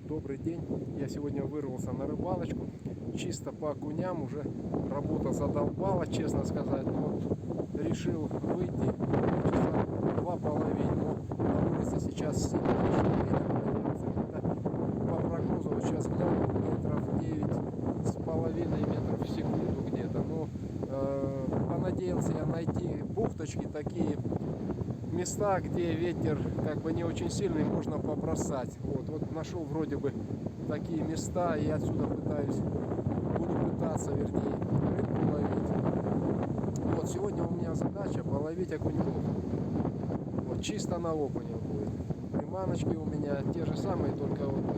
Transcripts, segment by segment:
Добрый день. Я сегодня вырвался на рыбалочку. Чисто по окуням. Уже работа задолбала, честно сказать. Но решил выйти часа два половить. Но на улице сейчас сильно по прогнозу вот сейчас гляну метров 9,5 метров в секунду где-то. Но понадеялся я найти бухточки такие, места, где ветер как бы не очень сильный, можно побросать. Вот нашел вроде бы такие места, и отсюда буду пытаться, вернее, рыбку ловить. Вот сегодня у меня задача половить окуньков. Вот чисто на окуня будет. Приманочки у меня те же самые, только вот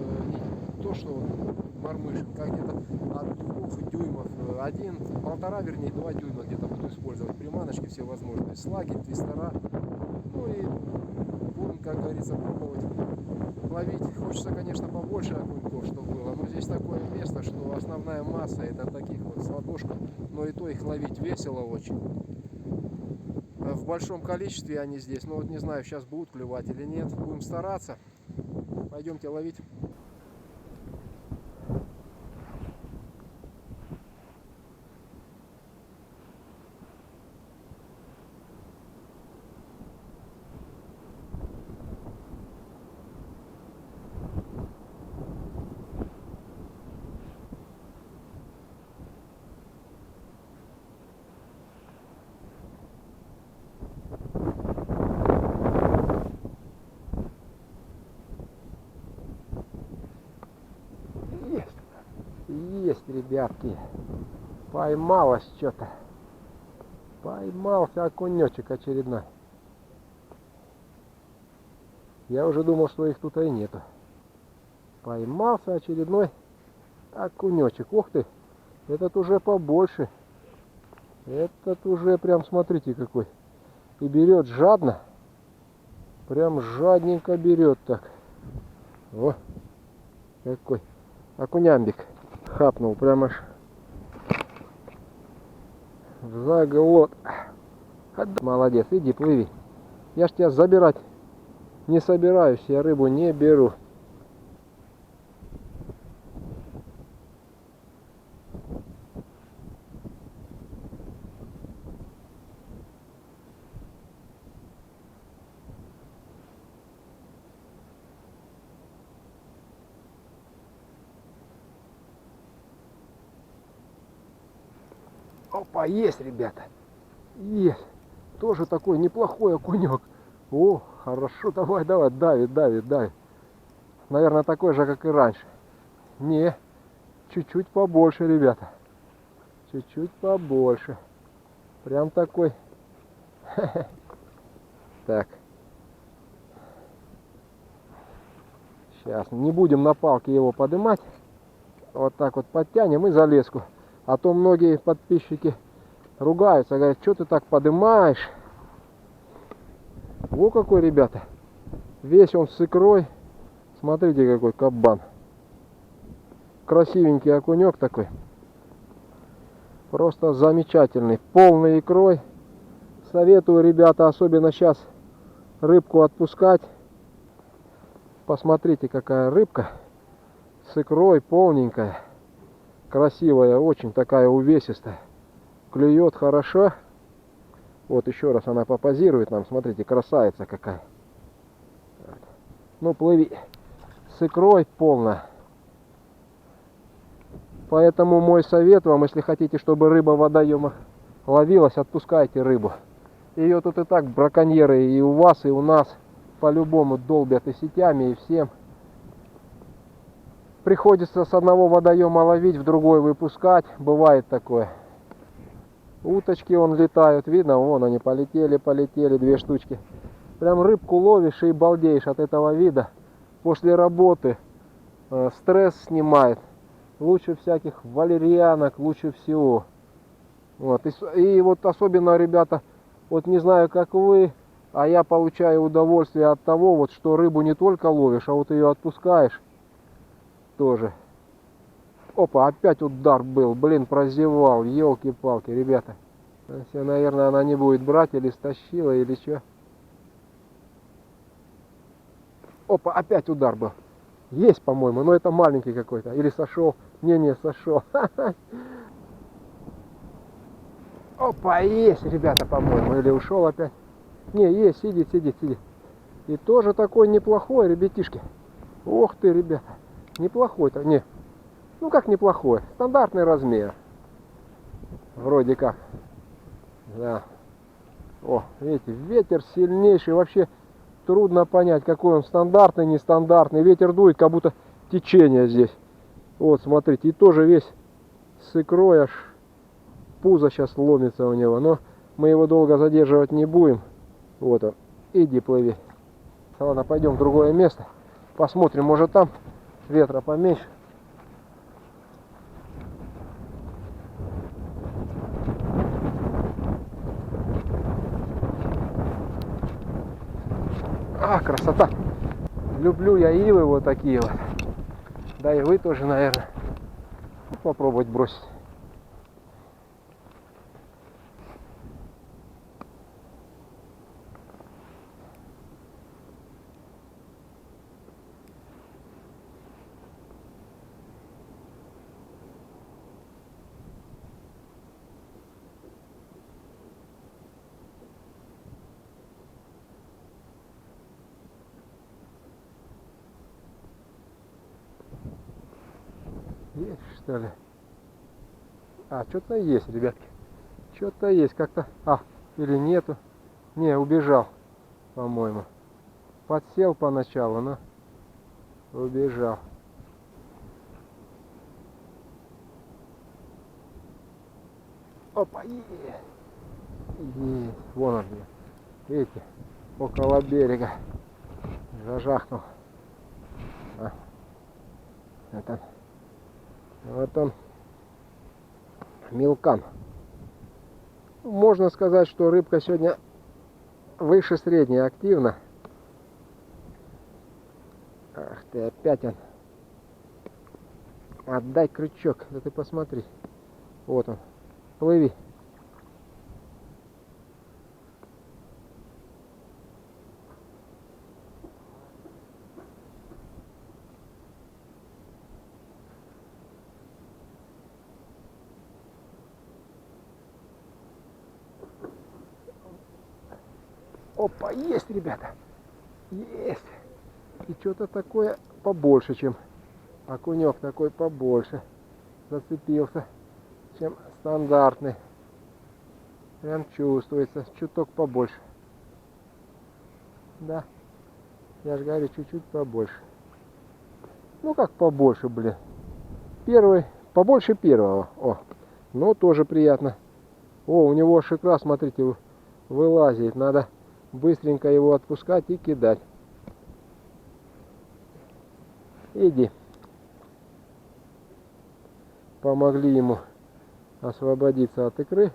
не то, что вот мормышин, как где-то от 2 дюймов, 1,5, вернее 2 дюйма где-то буду использовать приманочки все возможные, слаги, твистера. Ну и будем, как говорится, пробовать ловить. Хочется, конечно, побольше окуньков, чтобы было, но здесь такое место, что основная масса это таких вот с ладошку, но и то их ловить весело очень. В большом количестве они здесь, но вот не знаю, сейчас будут клевать или нет. Будем стараться. Пойдемте ловить. Есть, ребятки. Поймалось что-то. Поймался окунечек очередной. Я уже думал, что их тут и нету. Поймался очередной окунечек. Ух ты, этот уже побольше. Этот уже прям, смотрите какой. И берет жадно. Прям жадненько берет так. О, какой окунямбик. Хапнул прям аж в заглот. Молодец, иди плыви. Я ж тебя забирать не собираюсь, я рыбу не беру. Опа, есть, ребята. Есть. Тоже такой неплохой окунек. О, хорошо, давай, давит. Наверное, такой же, как и раньше. Не, чуть-чуть побольше, ребята. Чуть-чуть побольше. Прям такой. Так. Сейчас не будем на палке его поднимать. Вот так вот подтянем и за леску. А то многие подписчики ругаются, говорят, что ты так поднимаешь. Во какой, ребята. Весь он с икрой. Смотрите, какой кабан. Красивенький окунек такой. Просто замечательный. Полной икрой. Советую, ребята, особенно сейчас рыбку отпускать. Посмотрите, какая рыбка. С икрой, полненькая. Красивая, очень такая увесистая. Клюет хорошо. Вот еще раз она попозирует нам. Смотрите, красавица какая. Ну, плыви. С икрой полно. Поэтому мой совет вам, если хотите, чтобы рыба в водоемах ловилась, отпускайте рыбу. Ее тут и так браконьеры и у вас, и у нас по-любому долбят и сетями, и всем. Приходится с одного водоема ловить, в другой выпускать. Бывает такое. Уточки вон летают, видно, вон они полетели, 2 штучки. Прям рыбку ловишь и балдеешь от этого вида. После работы стресс снимает. Лучше всяких валерьянок, лучше всего. Вот. И вот особенно, ребята, вот не знаю, как вы, а я получаю удовольствие от того, вот, что рыбу не только ловишь, а вот ее отпускаешь тоже. Опа, опять удар был, блин, прозевал, елки-палки, ребята. Все, наверное, она не будет брать, или стащила, или что. Опа, опять удар был. Есть, по-моему, но это маленький какой-то. Или сошел. Не, сошел. Опа, есть, ребята, по-моему. Или ушел опять. Не, есть, сидит. И тоже такой неплохой, ребятишки. Ох ты, ребята. Неплохой-то. Не. Ну как неплохой. Стандартный размер. Вроде как. Да. О, видите, ветер сильнейший. Вообще трудно понять, какой он стандартный, нестандартный. Ветер дует, как будто течение здесь. Вот, смотрите. И тоже весь с икрой аж. Пузо сейчас ломится у него. Но мы его долго задерживать не будем. Вот он. Иди, плыви. Ладно, пойдем в другое место. Посмотрим, может там ветра поменьше. А, красота. Люблю я ивы вот такие вот. Да и вы тоже, наверное. Попробовать бросить. Есть, что ли? А, что-то есть, ребятки. Что-то есть как-то. А, или нету. Не, убежал, по-моему. Подсел поначалу, но убежал. Опа, есть. Есть. Вон он где. Видите? Около берега. Зажахнул. А. Это. Вот он. Мелкан. Можно сказать, что рыбка сегодня выше средней активна. Ах ты, опять он. Отдай крючок. Да ты посмотри. Вот он. Плыви. Опа, есть, ребята. Есть. И что-то такое побольше, чем окунек, такой побольше. Зацепился, чем стандартный. Прям чувствуется, чуток побольше. Да, я же говорю, чуть-чуть побольше. Ну как побольше, блин. Первый, побольше первого. О, ну тоже приятно. О, у него аж икра, смотрите, вылазит. Надо быстренько его отпускать и кидать. Иди. Помогли ему освободиться от икры.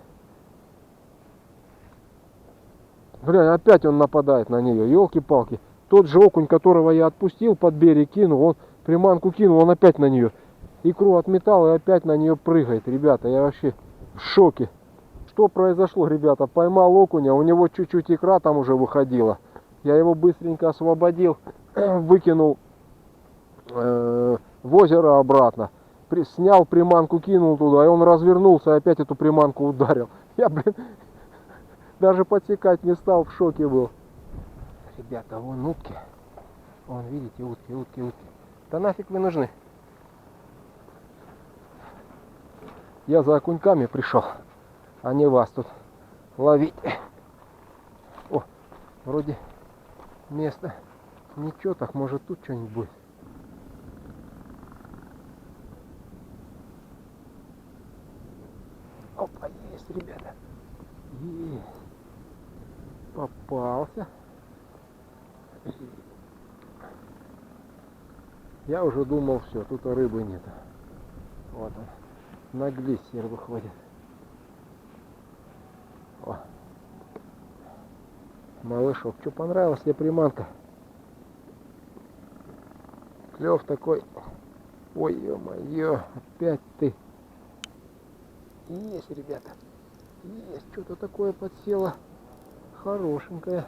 Бля, опять он нападает на нее. Елки-палки. Тот же окунь, которого я отпустил, под берег кинул, он приманку кинул, он опять на нее. Икру отметал и опять на нее прыгает. Ребята, я вообще в шоке. Что произошло, ребята? Поймал окуня, у него чуть-чуть икра там уже выходила. Я его быстренько освободил, выкинул в озеро обратно. Снял приманку, кинул туда, и он развернулся и опять эту приманку ударил. Я, блин, даже подсекать не стал, в шоке был. Ребята, вон утки. Вон, видите, утки. Да нафиг вы нужны? Я за окуньками пришел, а не вас тут ловить. О, вроде место ничего, так может тут что-нибудь будет. Опа, есть, ребята. Есть. Попался. Я уже думал, все, тут рыбы нет. Вот он. На глиссер выходит. О. Малышок, что понравилась тебе приманка? Клев такой. Ой, ё-моё, опять ты. Есть, ребята. Есть, что-то такое подсело. Хорошенькая.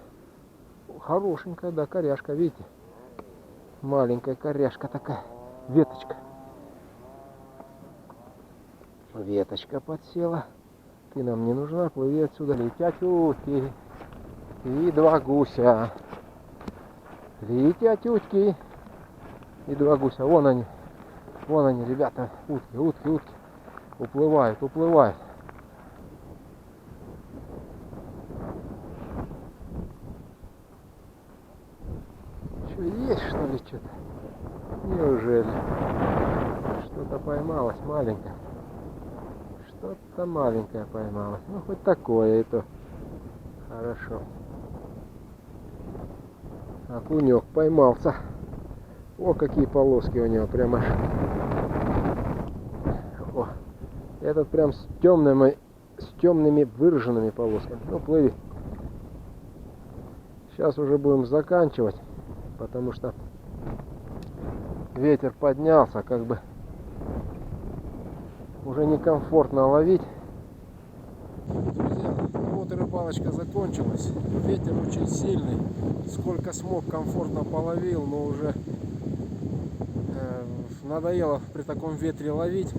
Хорошенькая, да, коряшка, видите? Маленькая коряшка такая. Веточка. Веточка подсела. Ты нам не нужна, плыви отсюда. Летят утки. И два гуся. Летят утки. И два гуся. Вон они, ребята. Утки. Уплывают. Что, есть что ли что-то? Неужели? Что-то поймалось маленькое. Что-то маленькое поймалось. Ну, хоть такое, это хорошо. Окунек поймался. О, какие полоски у него, прямо. О, этот прям с темными выраженными полосками. Ну, плыви. Сейчас уже будем заканчивать, потому что ветер поднялся, как бы уже некомфортно ловить. Друзья, вот и рыбалочка закончилась. Ветер очень сильный. Сколько смог, комфортно половил, но уже надоело при таком ветре ловить.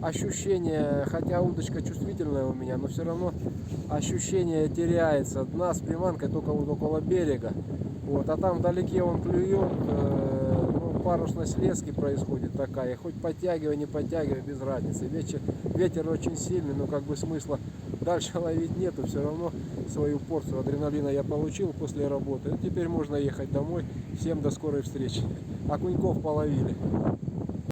Ощущение, хотя удочка чувствительная у меня, но все равно ощущение теряется. Дна с приманкой только вот около берега. Вот, а там вдалеке он клюет. Парусность лески происходит такая, хоть подтягивай, не подтягивай, без разницы. Ветер очень сильный, но как бы смысла дальше ловить нету, все равно свою порцию адреналина я получил после работы. Теперь можно ехать домой. Всем до скорой встречи. Окуньков половили.